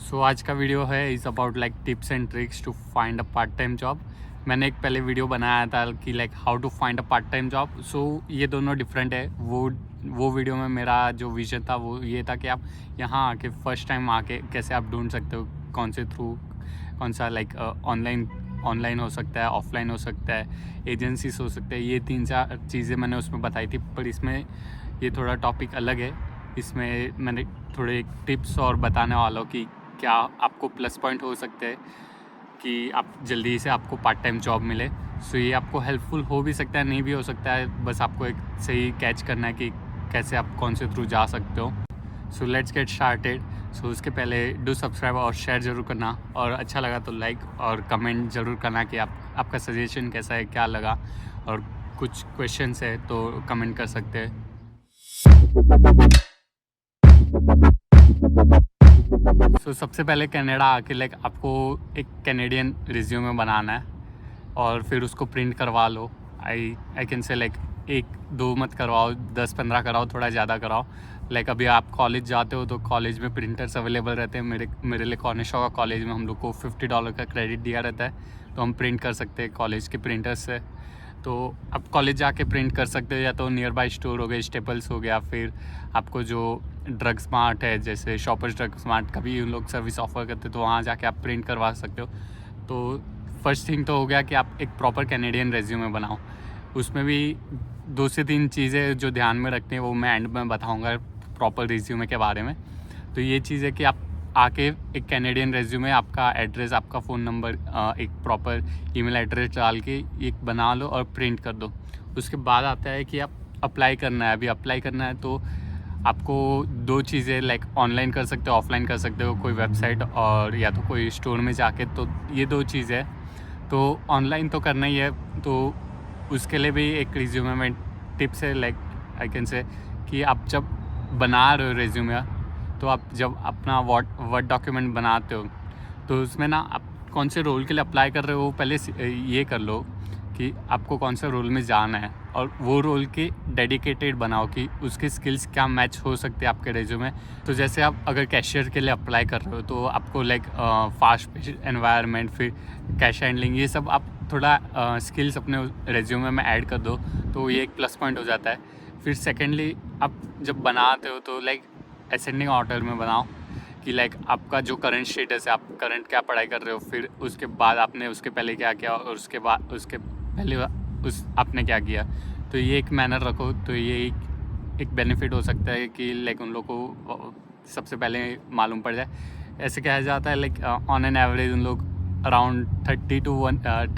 सो आज का वीडियो है is about like tips and tricks to find a part time job. मैंने एक पहले वीडियो बनाया था कि like how to find a part time job. So ये दोनों डिफरेंट है। वो वीडियो में मेरा जो विजन था वो ये था कि आप यहाँ आके फर्स्ट टाइम आके कैसे आप ढूंढ सकते हो, कौन से थ्रू, कौन सा लाइक ऑनलाइन हो सकता है, ऑफलाइन हो सकता है, एजेंसीज हो सकते हैं। ये 3-4 चीज़ें मैंने उसमें बताई थी, पर इसमें ये थोड़ा टॉपिक अलग है। इसमें मैंने थोड़े टिप्स और बताने वाला हूँ कि क्या आपको प्लस पॉइंट हो सकते हैं कि आप जल्दी से आपको पार्ट टाइम जॉब मिले। सो ये आपको हेल्पफुल हो भी सकता है, नहीं भी हो सकता है, बस आपको एक सही कैच करना है कि कैसे आप कौन से थ्रू जा सकते हो। So let's get started. So उसके पहले डू सब्सक्राइब और शेयर ज़रूर करना, और अच्छा लगा तो लाइक और कमेंट ज़रूर करना कि आपका सजेशन कैसा है, क्या लगा, और कुछ क्वेश्चंस है तो कमेंट कर सकते हैं। सबसे पहले कनाडा आके लाइक आपको एक कैनेडियन रिज्यूमे बनाना है और फिर उसको प्रिंट करवा लो। आई कैन से लाइक 1-2 मत करवाओ, 10-15 कराओ, थोड़ा ज़्यादा कराओ। लाइक अभी आप कॉलेज जाते हो तो कॉलेज में प्रिंटर्स अवेलेबल रहते हैं। मेरे लिए कॉर्निशा कॉलेज में हम लोग को $50 का क्रेडिट दिया रहता है, तो हम प्रिंट कर सकते हैं कॉलेज के प्रिंटर्स से। तो आप कॉलेज जाके प्रिंट कर सकते हो, या तो नियर बाई स्टोर हो गए, स्टेपल्स हो गया, फिर आपको जो ड्रग स्मार्ट है जैसे शॉपर्स ड्रग स्मार्ट का भी उन लोग सर्विस ऑफर करते, तो वहाँ जाके आप प्रिंट करवा सकते हो। तो फर्स्ट थिंग तो हो गया कि आप एक प्रॉपर कैनेडियन रेज्यूमे बनाओ। उसमें भी 2 से 3 चीज़ें जो ध्यान में रखनी है वो मैं एंड में बताऊँगा प्रॉपर रिज्यूमे के बारे में। तो ये चीज़ है कि आप आके एक कैनेडियन रेज्यूमे, आपका एड्रेस, आपका फ़ोन नंबर, एक प्रॉपर ईमेल एड्रेस डाल के एक बना लो और प्रिंट कर दो। उसके बाद आता है कि आप अप्लाई करना है। अभी अप्लाई करना है तो आपको 2 चीज़ें लाइक ऑनलाइन कर सकते हो, ऑफलाइन कर सकते हो, कोई वेबसाइट और या तो कोई स्टोर में जाके। तो ये 2 चीज़ है। तो ऑनलाइन तो करना ही है, तो उसके लिए भी एक रिज्यूमे में टिप्स है लाइक आई कैन से कि आप जब बना रहे हो रेज्यूमे, तो आप जब अपना वर्ड डॉक्यूमेंट बनाते हो तो उसमें ना आप कौन से रोल के लिए अप्लाई कर रहे हो पहले ये कर लो कि आपको कौन सा रोल में जाना है, और वो रोल के डेडिकेटेड बनाओ कि उसकी स्किल्स क्या मैच हो सकते हैं आपके रेज्यूमे। तो जैसे आप अगर कैशियर के लिए अप्लाई कर रहे हो तो आपको लाइक फास्ट पेस्ड एनवायरनमेंट, फिर कैश हैंडलिंग, ये सब आप थोड़ा स्किल्स अपने रेज्यूमे में ऐड कर दो, तो ये एक प्लस पॉइंट हो जाता है। फिर सेकेंडली आप जब बनाते हो तो लाइक असेंडिंग ऑर्डर में बनाओ कि लाइक आपका जो करंट स्टेटस है, आप करंट क्या पढ़ाई कर रहे हो, फिर उसके बाद आपने उसके पहले क्या किया, और उसके बाद उसके पहले आपने क्या किया। तो ये एक मैनर रखो, तो ये एक बेनिफिट हो सकता है कि लाइक उन लोग को सबसे पहले मालूम पड़ जाए। ऐसे कहा जाता है लाइक ऑन एन एवरेज उन लोग अराउंड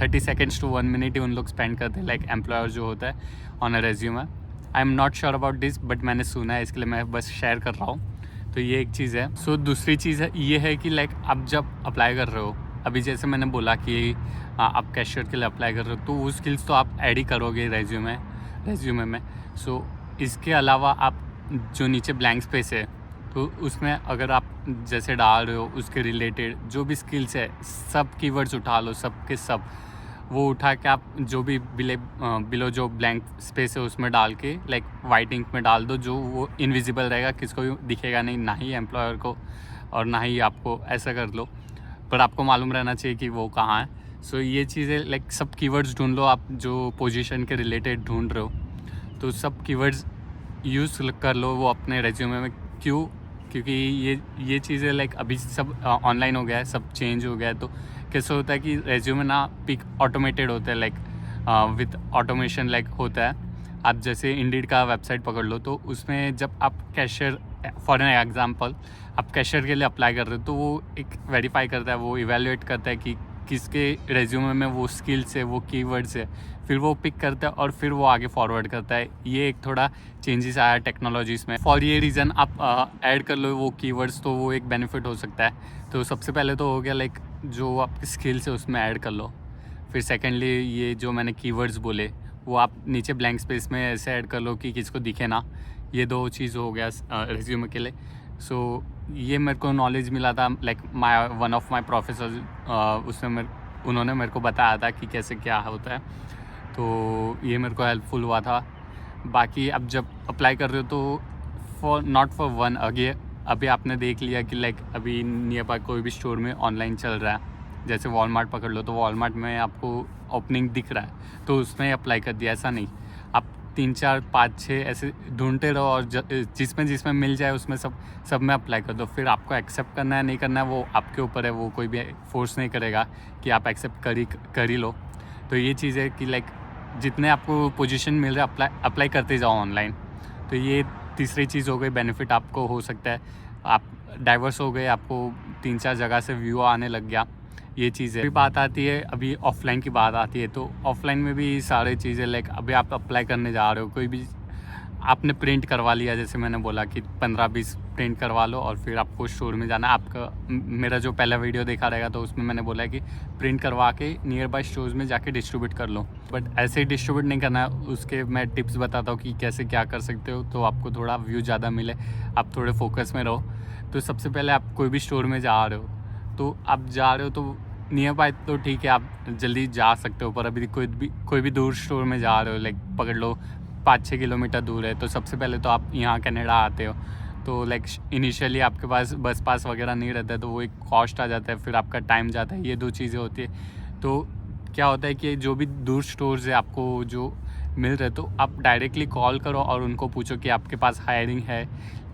30 सेकेंड्स टू 1 मिनट ही उन लोग स्पेंड करते हैं, लाइक एम्प्लॉयर जो होता है on a resume. I am not sure about this, but मैंने सुना है, इसके लिए मैं बस शेयर कर रहा हूँ। तो ये एक चीज़ है। सो दूसरी चीज़ है ये है कि लाइक आप जब अप्लाई कर रहे हो, अभी जैसे मैंने बोला कि आप कैशियर के लिए अप्लाई कर रहे हो, तो वो स्किल्स तो आप ऐड ही करोगे रेज्यूमे में। सो इसके अलावा आप जो नीचे ब्लैंक स्पेस है, तो उसमें अगर आप जैसे डाल रहे हो उसके रिलेटेड जो भी स्किल्स है, सब कीवर्ड्स उठा लो, सब के सब वो उठा के आप जो भी बिलो जो ब्लैंक स्पेस है उसमें डाल के लाइक वाइट इंक में डाल दो, जो वो इनविजिबल रहेगा, किसको भी दिखेगा नहीं, ना ही एम्प्लॉयर को और ना ही आपको। ऐसा कर लो, पर आपको मालूम रहना चाहिए कि वो कहाँ है। सो ये चीज़ें लाइक सब कीवर्ड्स ढूंढ लो, आप जो पोजीशन के रिलेटेड ढूंढ रहे हो तो सब कीवर्ड्स यूज़ कर लो वो अपने रेज्यूमे में। क्यों? क्योंकि ये चीज़ें लाइक अभी सब ऑनलाइन हो गया है, सब चेंज हो गया है। तो कैसे होता है कि रेज्यूमे ना पिक ऑटोमेटेड होता है, लाइक विथ ऑटोमेशन लाइक होता है। आप जैसे इंडीड का वेबसाइट पकड़ लो, तो उसमें जब आप कैशियर, फॉर एन एग्जांपल आप कैशियर के लिए अप्लाई कर रहे हो, तो वो एक वेरीफाई करता है, वो इवेलुएट करता है कि किसके रेज्यूमे में वो स्किल्स है, वो कीवर्ड्स है, फिर वो पिक करता है और फिर वो आगे फॉरवर्ड करता है। ये एक थोड़ा चेंजेस आया टेक्नोलॉजीज़ में। फॉर ये रीज़न आप ऐड कर लो वो कीवर्ड्स, तो वो एक बेनिफिट हो सकता है। तो सबसे पहले तो हो गया लाइक जो आपकी स्किल्स है उसमें ऐड कर लो। फिर सेकेंडली ये जो मैंने कीवर्ड्स बोले वो आप नीचे ब्लैंक स्पेस में ऐसे ऐड कर लो कि किसको दिखे ना। ये 2 चीज़ हो गया रिज्यूमे के लिए। सो ये मेरे को नॉलेज मिला था like one of my professor, उसमें उन्होंने मेरे को बताया था कि कैसे क्या होता है, तो ये मेरे को हेल्पफुल हुआ था। बाकी अब जब अप्लाई कर रहे हो तो नॉट फॉर वन अभी आपने देख लिया कि लाइक अभी नियर बाय कोई भी स्टोर में ऑनलाइन चल रहा है, जैसे वॉलमार्ट पकड़ लो, तो वॉलमार्ट में आपको ओपनिंग दिख रहा है तो उसमें अप्लाई कर दिया। ऐसा नहीं, आप 3 4 5 6 ऐसे ढूंढते रहो और जिसमें मिल जाए उसमें सब में अप्लाई कर दो। फिर आपको एक्सेप्ट करना है नहीं करना है वो आपके ऊपर है, वो कोई भी फोर्स नहीं करेगा कि आप एक्सेप्ट कर ही लो। तो ये चीज़ है कि लाइक जितने आपको पोजीशन मिल रहा है अप्लाई करते जाओ ऑनलाइन। तो ये तीसरी चीज़ हो गई, बेनिफिट आपको हो सकता है, आप डाइवर्स हो गए, आपको 3 4 जगह से व्यू आने लग गया, ये चीज़ें। अभी बात आती है, अभी ऑफलाइन की बात आती है, तो ऑफलाइन में भी सारी चीज़ें लाइक अभी आप अप्लाई करने जा रहे हो, कोई भी आपने प्रिंट करवा लिया, जैसे मैंने बोला कि 15-20 प्रिंट करवा लो और फिर आपको स्टोर में जाना। आपका मेरा जो पहला वीडियो देखा रहेगा तो उसमें मैंने बोला है कि प्रिंट करवा के नियर बाय स्टोर्स में जाके डिस्ट्रीब्यूट कर लो, बट ऐसे ही डिस्ट्रीब्यूट नहीं करना है। उसके मैं टिप्स बताता हूँ कि कैसे क्या कर सकते हो तो आपको थोड़ा व्यू ज़्यादा मिले, आप थोड़े फोकस में रहो। तो सबसे पहले आप कोई भी स्टोर में जा रहे हो तो आप जा रहे हो तो नियर बाय तो ठीक है, आप जल्दी जा सकते हो, पर अभी कोई भी दूर स्टोर में जा रहे हो, लाइक पकड़ लो 5-6 किलोमीटर दूर है, तो सबसे पहले तो आप यहाँ कनाडा आते हो तो लाइक इनिशियली आपके पास बस पास वगैरह नहीं रहता है, तो वो एक कॉस्ट आ जाता है, फिर आपका टाइम जाता है, ये 2 चीज़ें होती है। तो क्या होता है कि जो भी दूर स्टोर्स है आपको जो मिल रहे, तो आप डायरेक्टली कॉल करो और उनको पूछो कि आपके पास हायरिंग है,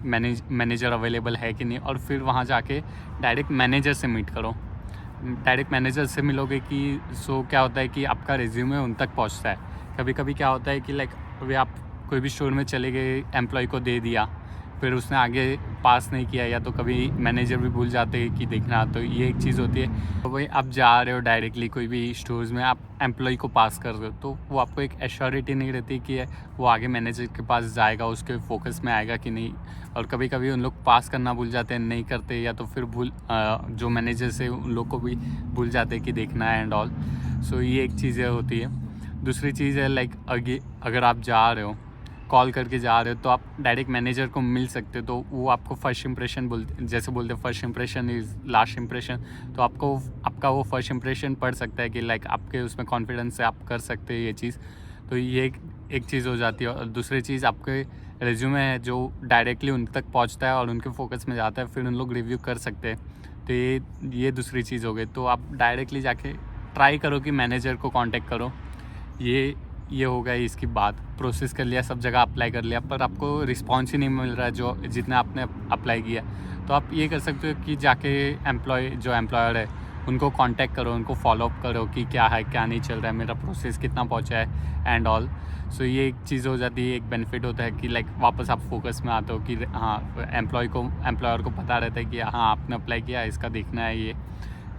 मैनेजर अवेलेबल है कि नहीं, और फिर वहाँ जाके डायरेक्ट मैनेजर से मीट करो। डायरेक्ट मैनेजर से मिलोगे कि क्या होता है कि आपका रिज्यूमे उन तक पहुंचता है। कभी कभी क्या होता है कि लाइक अभी आप कोई भी स्टोर में चले गए, एम्प्लॉय को दे दिया, फिर उसने आगे पास नहीं किया, या तो कभी मैनेजर भी भूल जाते हैं कि देखना, तो ये एक चीज़ होती है। तो वही आप जा रहे हो डायरेक्टली कोई भी स्टोर्स में, आप एम्प्लॉय को पास कर रहे हो, तो वो आपको एक एश्योरिटी नहीं रहती कि वो आगे मैनेजर के पास जाएगा, उसके फोकस में आएगा कि नहीं। और कभी कभी उन लोग पास करना भूल जाते हैं, नहीं करते, या तो फिर जो मैनेजर से उन लोग को भी भूल जाते हैं कि देखना है एंड ऑल। सो ये एक चीज़ें होती है। दूसरी चीज़ है लाइक अगर आप जा रहे हो, कॉल करके जा रहे हो, तो आप डायरेक्ट मैनेजर को मिल सकते हो, तो वो आपको फर्स्ट इंप्रेशन बोलते first impression is last impression, तो आपका वो फर्स्ट इंप्रेशन पड़ सकता है कि लाइक आपके उसमें कॉन्फिडेंस से आप कर सकते हैं ये चीज़। तो ये एक चीज़ हो जाती है। और दूसरी चीज़ आपके रिज्यूमे है जो डायरेक्टली उन तक पहुंचता है और उनके फोकस में जाता है, फिर उन लोग रिव्यू कर सकते हैं, तो ये दूसरी चीज़ हो गई। तो आप डायरेक्टली जाके ट्राई करो कि मैनेजर को कांटेक्ट करो। ये हो गया इसकी बात। प्रोसेस कर लिया, सब जगह अप्लाई कर लिया, पर आपको रिस्पॉन्स ही नहीं मिल रहा है जो जितना आपने अप्लाई किया, तो आप ये कर सकते हो कि जाके एम्प्लॉयर है उनको कांटेक्ट करो, उनको फॉलोअप करो कि क्या है क्या नहीं चल रहा है, मेरा प्रोसेस कितना पहुंचा है एंड ऑल। सो ये एक चीज़ हो जाती है, एक बेनिफिट होता है कि लाइक वापस आप फोकस में आते हो कि हाँ एम्प्लॉयर को पता रहता है कि हाँ आपने अप्लाई किया, इसका देखना है ये।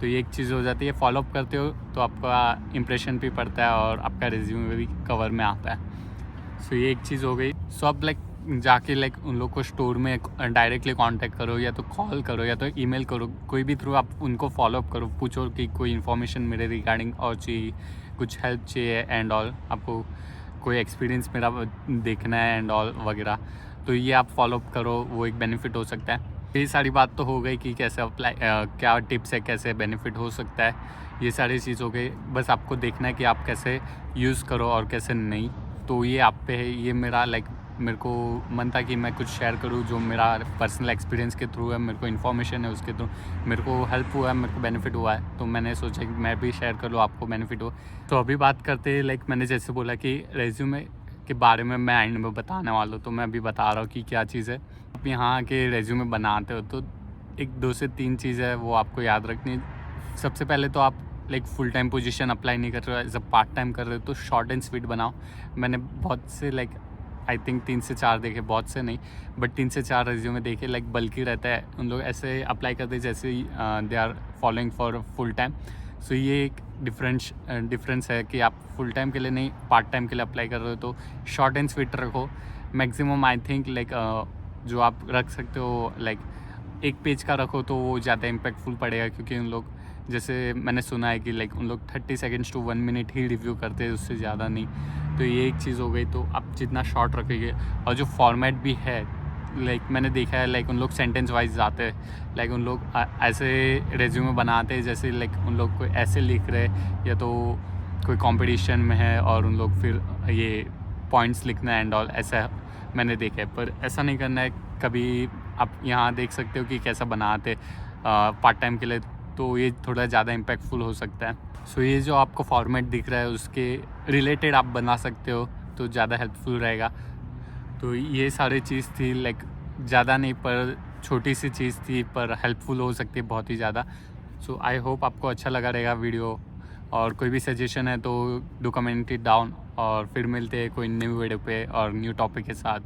तो ये एक चीज़ हो जाती है। फॉलोअप करते हो तो आपका इंप्रेशन भी पड़ता है और आपका रिज्यूमे भी कवर में आता है। सो ये एक चीज़ हो गई। सो आप लाइक जाके लाइक उन लोग को स्टोर में डायरेक्टली कांटेक्ट करो, या तो कॉल करो, या तो ईमेल करो, कोई भी थ्रू आप उनको फॉलोअप करो, पूछो कि कोई इन्फॉर्मेशन मेरे रिगार्डिंग और चाहिए, कुछ हेल्प चाहिए एंड ऑल, आपको कोई एक्सपीरियंस मेरा देखना है एंड ऑल वगैरह। तो ये आप फॉलोअप करो, वो एक बेनिफिट हो सकता है। ये सारी बात तो हो गई कि कैसे अप्लाई, क्या टिप्स है, कैसे बेनिफिट हो सकता है, ये सारी चीज़ हो गई। बस आपको देखना है कि आप कैसे यूज़ करो और कैसे नहीं। तो ये आप पे है। ये मेरे को मन था कि मैं कुछ शेयर करूं जो मेरा पर्सनल एक्सपीरियंस के थ्रू है, मेरे को इन्फॉर्मेशन है उसके थ्रू मेरे को हेल्प हुआ है, मेरे को बेनिफिट हुआ है, तो मैंने सोचा कि मैं भी शेयर कर लूँ, आपको बेनिफिट हो। तो अभी बात करते लाइक मैंने जैसे बोला कि रेज्यूमे के बारे में मैं एंड में बताने वाला हूँ, तो मैं अभी बता रहा हूँ कि क्या चीज़ है। आप यहाँ के रेज्यूमे बनाते हो तो एक 2 से 3 चीज़ है वो आपको याद रखनी। सबसे पहले तो आप like full time position apply नहीं कर रहे हो, एज अ पार्ट टाइम कर रहे हो, तो शॉर्ट एंड स्वीट बनाओ। मैंने बहुत से लाइक आई थिंक 3 से 4 देखे, बहुत से नहीं बट 3 से 4 रेज्यूमे देखे, लाइक बल्कि रहता है, उन लोग ऐसे अप्लाई करते हैं जैसे they are following for full time. So ये एक डिफरेंस है कि आप फुल टाइम के लिए नहीं, पार्ट टाइम के लिए अप्लाई कर रहे हो, तो शॉर्ट एंड स्वीट रखो। मैक्सिमम आई थिंक लाइक जो आप रख सकते हो लाइक 1 पेज का रखो तो वो ज़्यादा इम्पैक्टफुल पड़ेगा, क्योंकि उन लोग, जैसे मैंने सुना है कि लाइक उन लोग 30 सेकेंड्स टू 1 मिनट ही रिव्यू करते हैं, उससे ज़्यादा नहीं। तो ये एक चीज़ हो गई। तो आप जितना शॉर्ट रखेंगे, और जो फॉर्मेट भी है लाइक मैंने देखा है, लाइक उन लोग सेंटेंस वाइज जाते हैं, लाइक उन लोग ऐसे रेज्यूमे बनाते हैं जैसे लाइक उन लोग कोई ऐसे लिख रहे, या तो कोई कंपटीशन में है और उन लोग फिर ये पॉइंट्स लिखना एंड ऑल, ऐसा मैंने देखा है। पर ऐसा नहीं करना है, कभी आप यहाँ देख सकते हो कि कैसा बनाते पार्ट टाइम के लिए, तो ये थोड़ा ज़्यादा इम्पैक्टफुल हो सकता है। सो ये जो आपको फॉर्मेट दिख रहा है उसके रिलेटेड आप बना सकते हो तो ज़्यादा हेल्पफुल रहेगा। तो ये सारी चीज़ थी, लाइक ज़्यादा नहीं पर छोटी सी चीज़ थी, पर हेल्पफुल हो सकती है बहुत ही ज़्यादा। सो आई होप आपको अच्छा लगा रहेगा वीडियो, और कोई भी सजेशन है तो डू कमेंट इट डाउन, और फिर मिलते हैं कोई न्यू वीडियो पे और न्यू टॉपिक के साथ।